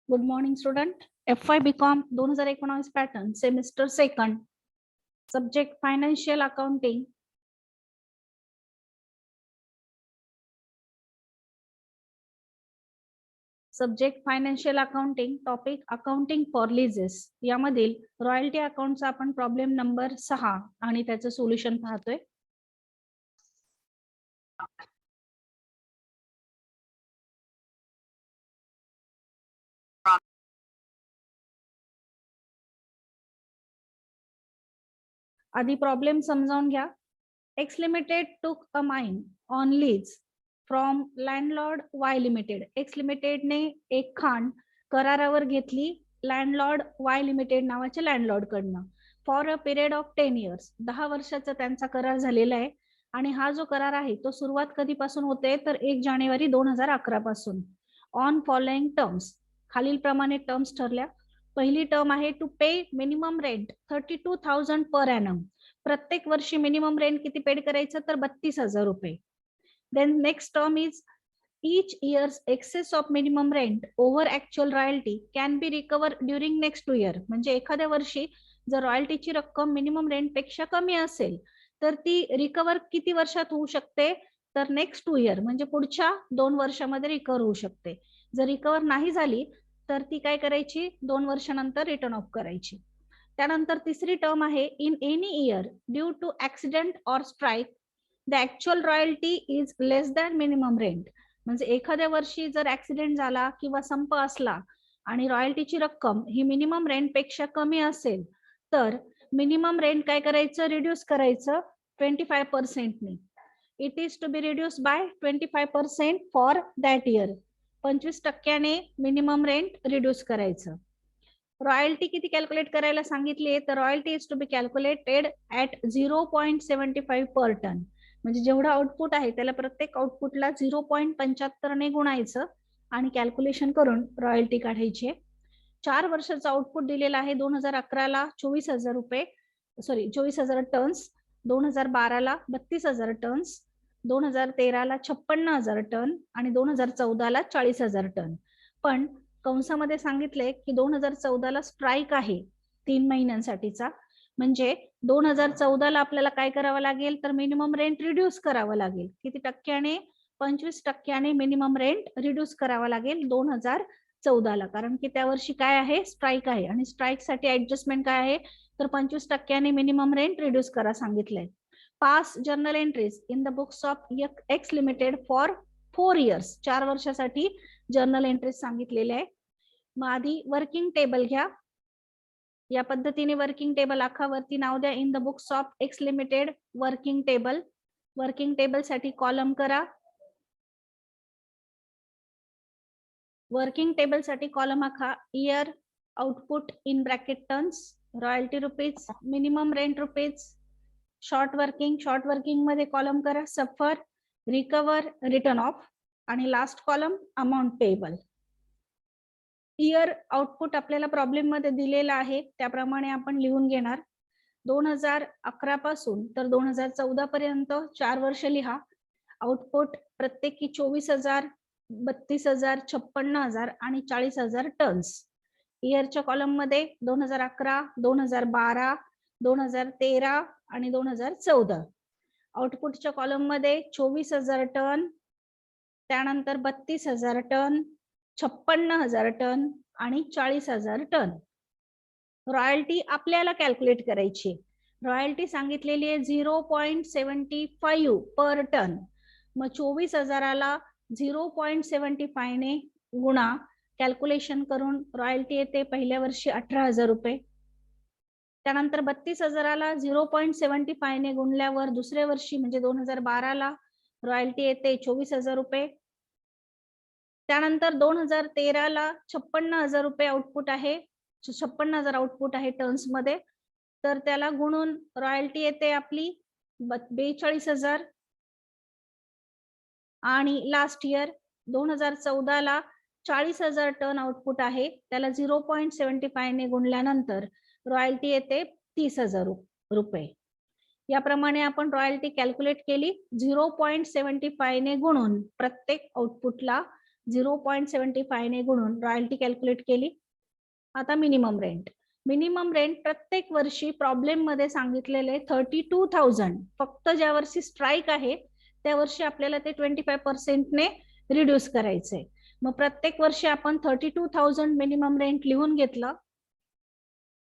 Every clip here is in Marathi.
Good morning student. FY BCom 2019 pattern semester second, subject financial accounting. Subject financial accounting, topic accounting for लीजेस. यामधील रॉयल्टी अकाउंटचा आपण प्रॉब्लेम नंबर 6 आणि त्याचं सोल्युशन पाहतोय. आधी प्रॉब्लेम समजावून घ्या. X limited took a mine on lease from landlord Y limited. X लिमिटेडने एक खाण करारावर घेतली लँडलॉर्ड वाय लिमिटेड नावाच्या लँडलॉर्ड कडनं for a period of 10 years. 10 वर्षाचा त्यांचा करार झालेला आहे. आणि हा जो करार आहे तो सुरुवात कधीपासून होते तर 1 जानेवारी 2011 पासून. ऑन फॉलोइंग टर्म्स, खालील प्रमाणे टर्म्स ठरल्या. पहिली टर्म आहे to pay minimum rent 32,000 per annum. प्रत्येक वर्षी मिनिमम रेंट किती पेड करायचं तर 32,000 रुपये. Then next term is each year's excess of minimum rent over actual royalty can be recovered during next 2 year. म्हणजे एखाद्या वर्षी जर रॉयल्टीची रक्कम मिनिमम रेंट पेक्षा कमी असेल तर ती रिकवर किती वर्षात होऊ शकते तर नेक्स्ट 2 year म्हणजे पुढच्या 2 वर्षामध्ये रिकवर होऊ शकते. जर रिकवर नाही झाली तर ती काय करायची 2 वर्षानंतर रिटर्न ऑफ करायची. त्यानंतर तिसरी टर्म आहे in any year due to accident or strike the actual royalty is less than minimum rent. म्हणजे एखाद्या वर्षी जर ऍक्सिडेंट झाला किंवा संप असला आणि रॉयल्टीची रक्कम ही मिनिमम रेंट पेक्षा कमी असेल तर मिनिमम रेंट काय करायचं रिड्यूस करायचं 25%. It is to be reduce by 25% for that year. 25% minimum rent reduce करायचं. रॉयल्टी किती कॅल्क्युलेट करायला सांगितली तर royalty is to be calculated at 0.75 per ton. म्हणजे जेवढं आउटपुट आहे त्याला प्रत्येक आउटपुटला 0.75 ने गुणायचं आणि कॅल्क्युलेशन करून रॉयल्टी काढायची. 4 वर्षाचा आउटपुट दिलेला आहे. 2011 ला 24,000 रुपये, सॉरी 24,000 टन्स, 2012 ला 32,000 टन्स, 2013 ला 56,000 टन आणि 2014 ला 40,000 टन. पण कंसामध्ये सांगितले की 2014 ला स्ट्राईक आहे 3 महिन्यांसाठीचा. म्हणजे 2014 ला आपल्याला काय करावं लागेल तर मिनिमम रेंट रिड्यूस करावं लागेल. किती टक्क्याने 25% मिनिमम रेंट रिड्यूस करावा लागेल 2014 ला. कारण की त्या वर्षी काय आहे स्ट्राईक आहे आणि स्ट्राईक साठी ऍडजस्टमेंट काय आहे तर 25% मिनिमम रेंट रिड्यूस करा सांगितलंय. Pass journal entries in the books of X limited for 4 years. 4 वर्षासाठी जर्नल एंट्रीज सांगितलेले आहे. मग आधी वर्किंग टेबल घ्या. या पद्धतीने वर्किंग टेबल आखावरती नाव द्या. In the books of X limited working table. Working table साठी कॉलम करा. वर्किंग टेबल साठी कॉलम आखा. Year output in bracket tons, royalty rupees, minimum rent rupees. Short working मध्ये कॉलम करा सफर, रिकवर, रिटर्न ऑफ आणि last column amount payable. Year output आपल्याला प्रॉब्लेम मध्ये दिलेला आहे त्याप्रमाणे आपण लिहून घेणार. 2011 पासून तर 2014 पर्यंत 4 वर्ष लिहा. आउटपुट प्रत्येकी 24,000, 32,000, 56,000 आणि 40,000 टन्स. इयरच्या कॉलम मध्ये 2011, 2012, 2013 आणि 2014. आउटपुटच्या कॉलम मध्ये 24,000 टन, त्यानंतर 32,000 टन, 56,000 टन आणि 40,000 टन. रॉयल्टी आपल्याला कॅल्क्युलेट करायची. रॉयल्टी सांगितलेली आहे 0.75 पर टन. मग 24,000ला 0.75 ने गुणा, कॅल्क्युलेशन करून रॉयल्टी येते पहिल्या वर्षी 18,000 रुपये. त्यानंतर 32,000ला 0.75 ने गुणल्यावर दुसऱ्या वर्षी म्हणजे 2012 ला रॉयल्टी येते 24,000 रुपये. त्यानंतर 2013 ला 56,000 रुपये आउटपुट आहे. 56,000 आउटपुट आहे टर्न्स मध्ये. तर त्याला गुणून रॉयल्टी येते आपली 42,000. आणि लास्ट इयर 2014 ला 40,000 टन आउटपुट आहे. त्याला 0.75 ने गुणल्यानंतर रॉयल्टी येते 30,000 रुपये. याप्रमाणे आपण रॉयल्टी कॅल्क्युलेट केली. 0.75 ने गुणून प्रत्येक आउटपुटला 0.75 ने गुणून रॉयल्टी कॅल्क्युलेट केली. आता मिनिमम रेंट. मिनिमम रेंट प्रत्येक वर्षी प्रॉब्लेम मध्ये सांगितलेले 32,000. फक्त ज्या वर्षी स्ट्राईक आहे त्या वर्षी आपल्याला ते 25% ने रिड्यूस करायचंय. मग प्रत्येक वर्षी आपण 32,000 मिनिमम रेंट लिहून घेतलं.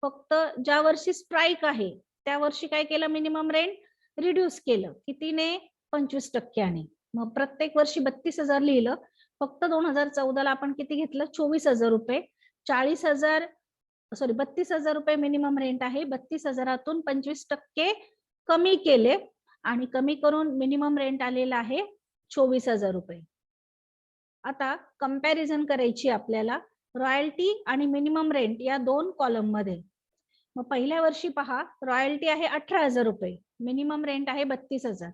फक्त ज्या वर्षी स्ट्राईक आहे त्या वर्षी काय केलं, मिनिमम रेंट रिड्यूस केलं. कितीने? 25%. मग प्रत्येक वर्षी 32,000 लिहिलं. फक्त 2014 ला आपण किती घेतलं? 24,000 रुपये. 32,000 रुपये मिनिमम रेंट आहे. 32,000तून 25% कमी केले आणि कमी करून मिनिमम रेंट आलेला आहे 24,000 रुपये. आता कंपॅरिझन करायची आपल्याला रॉयल्टी आणि मिनिमम रेंट या दोन कॉलम मध्ये. मग पहिल्या वर्षी पहा, रॉयल्टी आहे 18,000 रुपये, मिनिमम रेंट आहे 32,000.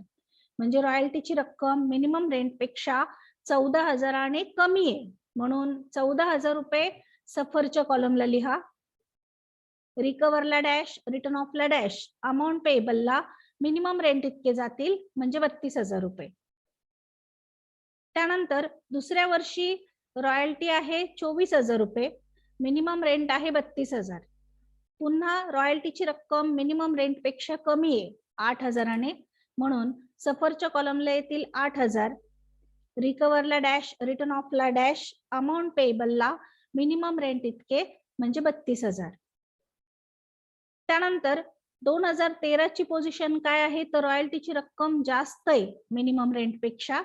म्हणजे रॉयल्टीची रक्कम मिनिमम रेंट पेक्षा 14,000 कमी आहे. म्हणून 14,000 रुपये सफरच्या कॉलमला लिहा. रिकव्हरला डॅश, रिटर्न ऑफला डॅश, अमाऊंट पेएबलला मिनिमम रेंट इतके जातील म्हणजे 32,000 रुपये. त्यानंतर दुसऱ्या वर्षी रॉयल्टी आहे 24,000 रुपये, मिनिमम रेंट आहे 32,000. पुन्हा रॉयल्टीची रक्कम मिनिमम रेंट पेक्षा कमी आहे 8,000. म्हणून सफरच्या कॉलमला येतील 8,000. रिकव्हरला डॅश, रिटर्न ऑफला डॅश, अमाऊंट पेएबलला मिनिमम रेंट इतके म्हणजे 32,000. त्यानंतर 2013 ची पोझिशन काय आहे, तर रॉयल्टीची रक्कम जास्त आहे मिनिमम रेंट पेक्षा.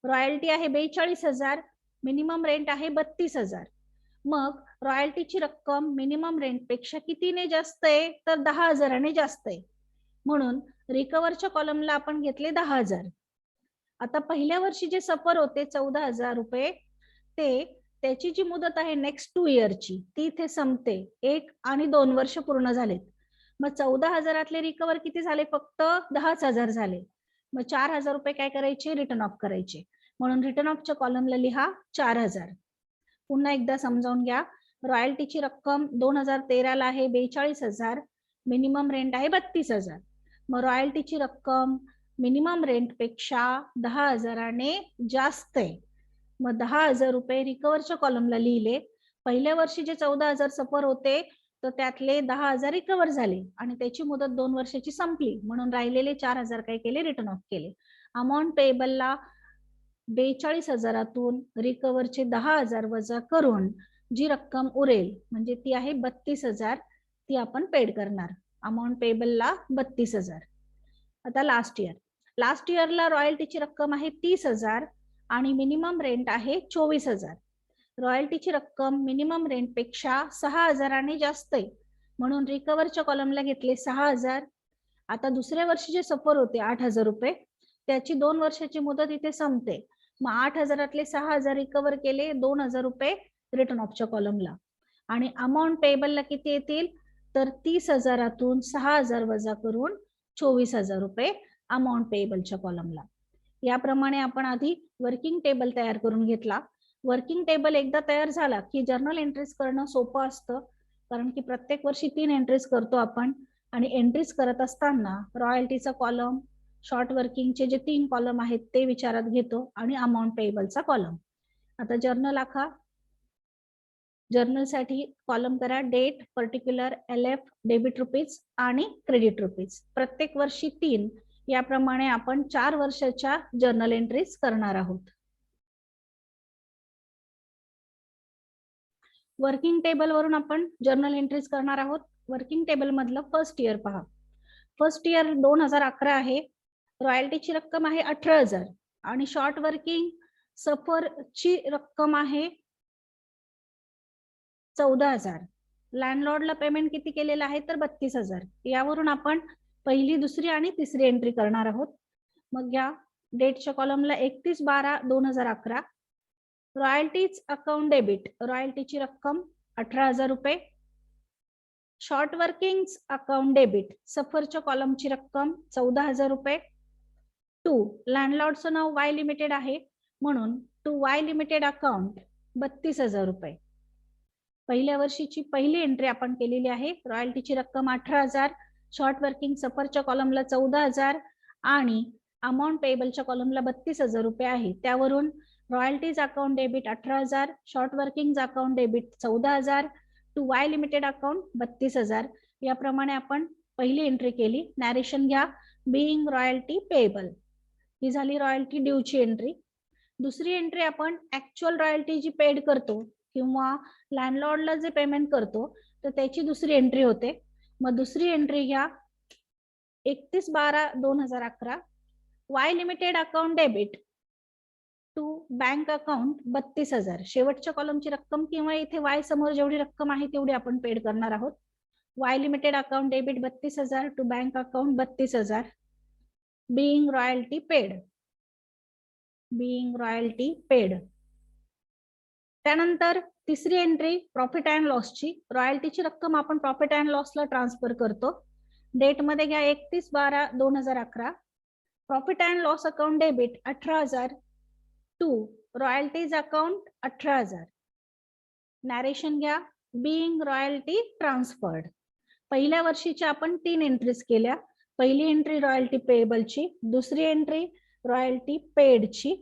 रॉयल्टी आहे 42,000, मिनिमम रेंट आहे 32,000. मग रॉयल्टीची रक्कम मिनिमम रेंट पेक्षा कितीने जास्त आहे, तर 10,000 जास्त आहे. म्हणून रिकव्हरच्या कॉलमला आपण घेतले 10,000. आता पहिल्या वर्षी जे सफर होते 14,000 रुपये, त्याची जी मुदत आहे नेक्स्ट 2 इयरची ती इथे संपते. 1 आणि 2 वर्ष पूर्ण झालेत. मग 14,000तले रिकव्हर किती झाले, फक्त 10,000 झाले. मग 4,000 रुपये काय करायचे, रिटर्न ऑफ करायचे. म्हणून रिटर्न ऑफच्या कॉलमला लिहा 4,000. पुन्हा एकदा समजावून घ्या. रॉयल्टीची रक्कम 2013 ला आहे 42,000, मिनिमम रेंट आहे 32,000. मग रॉयल्टीची रक्कम मिनिमम रेंट पेक्षा 10,000 जास्त आहे. मग 10,000 रुपये रिकव्हरच्या कॉलमला लिहिले. पहिल्या वर्षी जे 14,000 सफर होते तर त्यातले 10,000 रिकव्हर झाले आणि त्याची मुदत 2 वर्षाची संपली. म्हणून राहिलेले 4,000 काय केले, रिटर्न ऑफ केले. अमाऊंट पेएबलला 42,000तून रिकव्हरचे 10,000 वजा करून जी रक्कम उरेल म्हणजे ती आहे 32,000, ती आपण पेड करणार. अमाऊंट पेएबलला 32,000. आता लास्ट इयरला रॉयल्टीची रक्कम आहे 30,000 आणि मिनिमम रेंट आहे 24,000. रॉयल्टीची रक्कम मिनिमम रेंट पेक्षा 6,000 जास्त आहे. म्हणून रिकव्हरच्या कॉलमला घेतले 6,000. आता दुसऱ्या वर्षी जे सफर होते 8,000 रुपये, त्याची 2 वर्षाची मुदत इथे संपते. मग 8,000तले 6,000 रिकव्हर केले, 2,000 रुपये रिटर्न ऑफच्या कॉलमला. आणि अमाऊंट पेएबलला किती येतील, तर 30,000तून 6,000 वजा करून 24,000 रुपये अमाऊंट पेएबलच्या कॉलमला. याप्रमाणे आपण आधी वर्किंग टेबल तयार करून घेतला. वर्किंग टेबल एकदा तयार झाला की जर्नल एंट्रीज करणं सोपं असतं, कारण की प्रत्येक वर्षी 3 एंट्रीज करतो आपण. आणि एंट्रीज करत असताना रॉयल्टीचा कॉलम, शॉर्ट वर्किंगचे जे 3 कॉलम आहेत ते विचारात घेतो आणि अमाऊंट पेएबलचा कॉलम. आता जर्नल आखा. जर्नलसाठी कॉलम करा date, particular, LF, debit rupees आणि क्रेडिट रुपीज. प्रत्येक वर्षी 3. याप्रमाणे आपण 4 वर्षाच्या जर्नल एंट्रीज करणार आहोत. वर्किंग टेबल वरून आपण जर्नल एंट्रीज करणार आहोत. वर्किंग टेबल मधलं फर्स्ट इयर पहा. फर्स्ट इयर 2011 आहे. रॉयल्टीची रक्कम आहे 18,000 आणि शॉर्ट वर्किंग सफरची रक्कम आहे 14,000. लँडलॉर्डला पेमेंट किती केलेलं आहे, तर 32,000. यावरून आपण पहिली, दुसरी आणि तिसरी एंट्री करणार आहोत. मग या डेटच्या कॉलमला 31/12/2011. रॉयल्टीज अकाउंट डेबिट, रॉयल्टीची रक्कम 18,000 रुपये. शॉर्ट वर्किंग अकाउंट डेबिट, सफरच्या कॉलमची रक्कम 14,000 रुपये. 2. लँडलॉर्डचं नाव वाय लिमिटेड आहे म्हणून टू वाय लिमिटेड अकाउंट 32,000 रुपये. पहिल्या वर्षीची पहिली एंट्री आपण केलेली आहे. रॉयल्टीची रक्कम 18,000, शॉर्ट वर्किंग सफरच्या कॉलमला 14,000 आणि अमाऊंट पेएबलच्या कॉलमला 32,000 रुपये आहे. त्यावरून royalties account debit 18,000, short working account debit 14,000, to Y limited account 32,000. याप्रमाणे आपण पहिली एंट्री केली. नॅरेशन घ्या. बिईंग रॉयल्टी पेएबल, ही झाली रॉयल्टी ड्यूची एंट्री. दुसरी एंट्री आपण ऍक्च्युअल रॉयल्टी जी पेड करतो किंवा लँडलॉर्डला जे पेमेंट करतो तर त्याची दुसरी एंट्री होते. मग दुसरी एंट्री घ्या. 31/12/2011 Y limited account debit to bank account 32,000. शेवटच्या कॉलमची रक्कम किंवा इथे वाय समोर जेवढी रक्कम आहे तेवढी आपण पेड करणार आहोत. Y limited account debit 32,000 to bank account 32,000. Being royalty paid, being royalty paid. त्यानंतर तिसरी एंट्री प्रॉफिट अँड लॉसची. रॉयल्टीची रक्कम आपण प्रॉफिट अँड लॉसला ट्रान्सफर करतो. डेट मध्ये घ्या 31/12/2011. Profit and loss account debit 18,000 to royalties account 18,000. Narration घ्या. Being royalty transferred. पहिल्या वर्षीच्या आपण 3 एंट्रीज केल्या. पहिली एंट्री रॉयल्टी पेएबलची, दुसरी एंट्री रॉयल्टी पेडची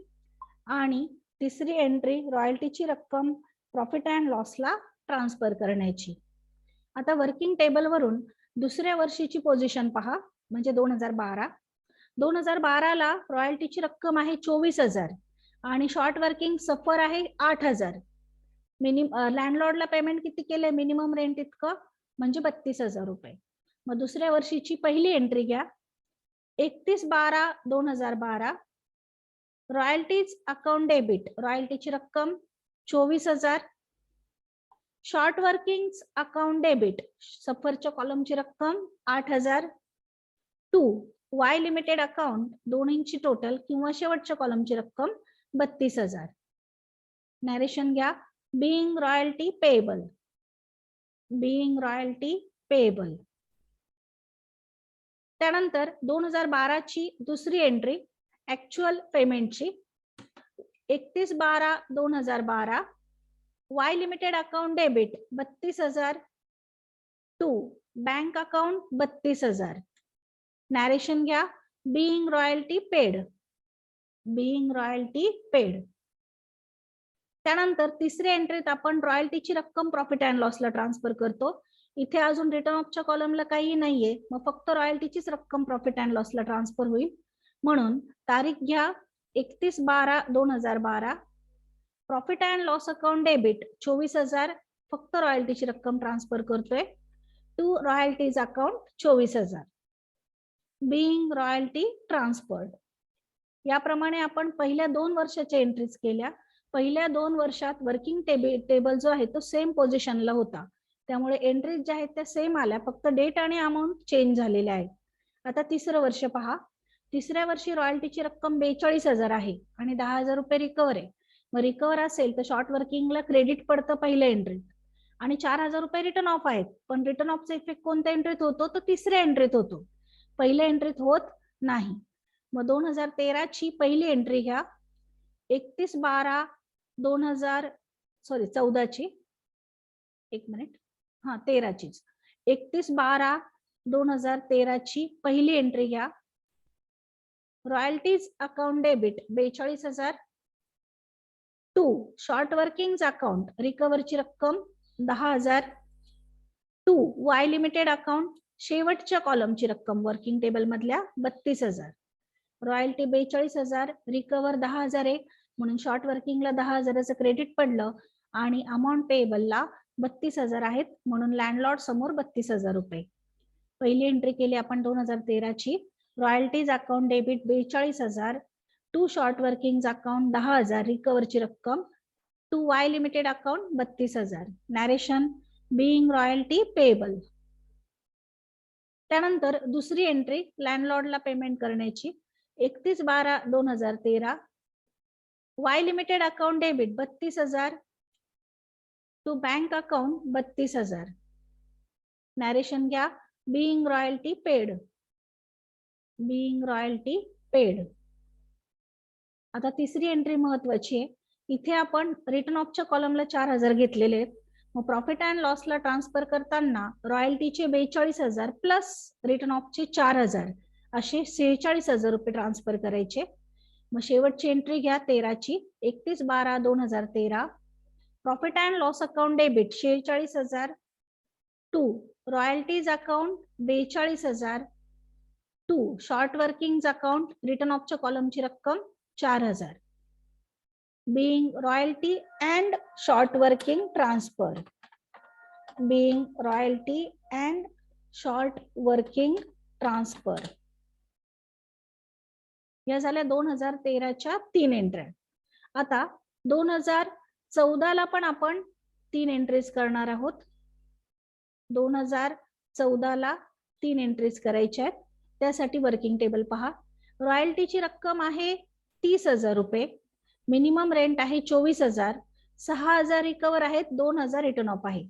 आणि तिसरी एंट्री रॉयल्टीची रक्कम प्रॉफिट अँड लॉसला ट्रान्सफर करण्याची. आता वर्किंग टेबल वरून दुसऱ्या वर्षीची पोझिशन पहा, म्हणजे 2012. 2012ला रॉयल्टीची रक्कम आहे 24,000 आणि शॉर्ट वर्किंग सफर आहे 8,000. लँडलॉर्डला पेमेंट किती केले? मिनिमम रेंट इतकं, म्हणजे 32,000 रुपये. मग दुसऱ्या वर्षीची पहिली एंट्री घ्या. 31/12/2012 रॉयल्टीज अकाउंट डेबिट, रॉयल्टीची रक्कम 24,000. शॉर्ट वर्किंग अकाउंट डेबिट, सफरच्या कॉलमची रक्कम 8,000 टू वाय लिमिटेड अकाउंट, दोन्हींची टोटल किंवा शेवटच्या कॉलमची रक्कम 32,000. नॅरेशन घ्या. Being royalty payable, being royalty payable. त्यानंतर 2012ची दुसरी एंट्री ऍक्च्युअल पेमेंटची. 31/12/2012 Y limited account debit 32,000 to bank account 32,000. Narration घ्या. Being royalty paid, being royalty paid. त्यानंतर तिसऱ्या एंट्रीत आपण रॉयल्टीची रक्कम प्रॉफिट अँड लॉसला ट्रान्सफर करतो. इथे अजून रिटर्न ऑफच्या कॉलमला काही नाहीये, मग फक्त रॉयल्टीचीच रक्कम प्रॉफिट अँड लॉसला ट्रान्सफर होईल. म्हणून तारीख घ्या 31/12/2012. Profit and loss account debit 24,000, फक्त रॉयल्टीची रक्कम ट्रान्सफर करतोय to royalties account 24,000. Being royalty transferred. याप्रमाणे आपण पहिल्या 2 वर्षाच्या एंट्रीज केल्या. पहिल्या 2 वर्षात वर्किंग टेबल जो आहे तो सेम पोझिशनला होता, त्यामुळे एंट्रीज ज्या आहेत त्या सेम आल्या, फक्त डेट आणि अमाऊंट चेंज झालेल्या आहेत. आता तिसरं वर्ष पहा. तिसऱ्या वर्षी रॉयल्टीची रक्कम 42,000 आहे आणि 10,000 रुपये रिकवर आहे. मग रिकवर असेल तर शॉर्ट वर्किंगला क्रेडिट पडतं पहिल्या एंट्रीत आणि 4,000 रुपये रिटर्न ऑफ आहेत. पण रिटर्न ऑफचा इफेक्ट कोणत्या एंट्रीत होतो? तर तिसऱ्या एंट्रीत होतो, पहिल्या एंट्रीत होत नाही. मग 2013ची पहिली एंट्री घ्या. 14ची 31/12/2013ची पहिली एंट्री घ्या. Royalties account debit 42,000 to short working account, रिकव्हरची रक्कम 10,000 टू वाय लिमिटेड अकाउंट, शेवटच्या कॉलमची रक्कम वर्किंग टेबल मधल्या 32,000. रॉयल्टी 42,000, रिकव्हर 10,000 आहे, म्हणून शॉर्ट वर्किंगला 10,000चं क्रेडिट पडलं आणि अमाऊंट पेएबलला 32,000 आहेत, म्हणून लँडलॉर्ड समोर 32,000 रुपये. पहिली एंट्री केली आपण 2013ची. Royalties account debit 42,000 to short working account 10,000, रिकव्हरची रक्कम to Y limited account 32,000. Narration. Being royalty payable. त्यानंतर दुसरी एंट्री लँडलॉर्डला पेमेंट करण्याची. 31/12/2013 Y limited account debit 32,000 to bank account 32,000. Narration घ्या. Being royalty paid, being royalty paid. आता तिसरी एंट्री महत्वाची आहे. इथे आपण रिटर्न ऑफच्या कॉलमला 4,000 घेतलेले आहेत. मग प्रॉफिट अँड लॉसला ट्रान्सफर करताना रॉयल्टीचे 42,000 प्लस रिटर्न ऑफचे 4,000 असे 46,000 रुपये ट्रान्सफर करायचे. मग शेवटची एंट्री घ्या 13ची, 31/12/2013. Profit and loss account debit 46,000. 2 royalties account 42,000. 2 short working account return ऑफच्या कॉलमची रक्कम 4,000. being royalty and short working transfer. being royalty and short working transfer. या झाल्या 2013च्या 3 एंट्री. आता 2014ला पण आपण 3 एंट्रीज करणार आहोत. 2014ला 3 एंट्रीज करायच्या आहेत. त्यासाठी वर्किंग टेबल पहा. रॉयल्टीची रक्कम आहे 30,000 रुपये. मिनिमम रेंट आहे 24,000. 6,000 रिकवर आहेत, 2,000 रिटर्न ऑफ आहे.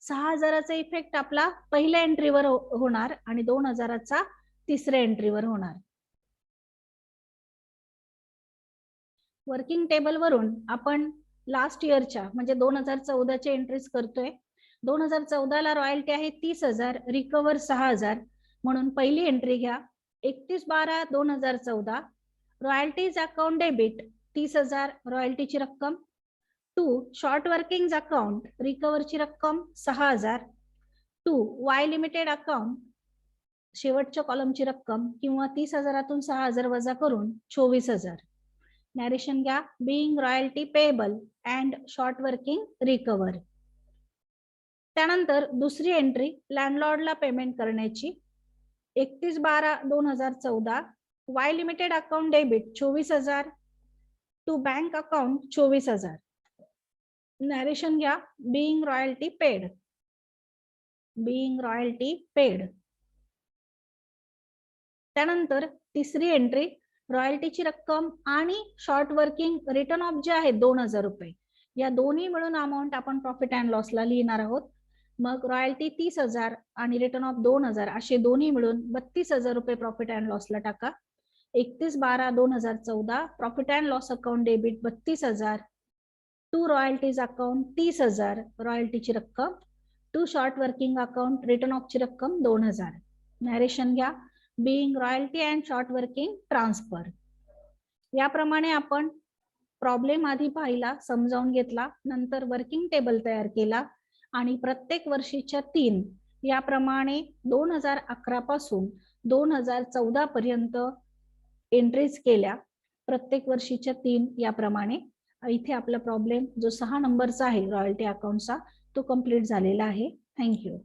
6,000चा इफेक्ट आपला पहिल्या एंट्रीवर होणार आणि 2,000चा तिसऱ्या एंट्रीवर होणार. वर्किंग टेबल वरून आपण लास्ट इयरच्या म्हणजे 2014च्या एंट्रीज करतोय. 2014ला रॉयल्टी आहे 30,000, रिकवर 6,000, म्हणून पहिली एंट्री घ्या 31/12/2014. रॉयल्टीज अकाउंट डेबिट 30,000 रॉयल्टीची रक्कम. 2 शॉर्ट वर्किंग अकाउंट रिकवरची रक्कम 6,000. 2 वाय लिमिटेड अकाउंट शेवटच्या कॉलमची रक्कम किंवा 30,000तून 6,000 वजा करून 24,000. नॅरेशन घ्या. Being royalty payable and short working recover. त्यानंतर दुसरी एंट्री लँडलॉर्डला पेमेंट करण्याची 31/12/2014. Y limited account debit 24,000. To bank account 24,000. Narration घ्या. Being royalty paid. Being royalty paid. त्यानंतर तिसरी एंट्री रॉयल्टीची रक्कम आणि शॉर्ट वर्किंग रिटर्न ऑफ जे आहे 2,000 रुपये, या दोन्ही मिळून अमाऊंट आपण प्रॉफिट अँड लॉसला लिहिणार आहोत. मग रॉयल्टी 30,000 आणि रिटर्न ऑफ 2,000 असे दोन्ही मिळून 32,000 रुपये प्रॉफिट अँड लॉसला टाका. 31/12/2014 profit and loss account debit 32,000. To royalties account 30,000 रॉयल्टीची रक्कम. To short working account return ऑफची रक्कम 2,000. नॅरेशन घ्या. Being royalty and short working transfer. याप्रमाणे आपण प्रॉब्लेम आधी पाहिला, समजावून घेतला, नंतर वर्किंग टेबल तयार केला आणि प्रत्येक वर्षीच्या 3 याप्रमाणे 2011 पासून 2014 पर्यंत एंट्रीज केल्या. प्रत्येक वर्षीच्या 3 याप्रमाणे. इथे आपला प्रॉब्लेम जो 6 नंबरचा आहे रॉयल्टी अकाउंटचा तो कंप्लीट झालेला आहे. थँक्यू.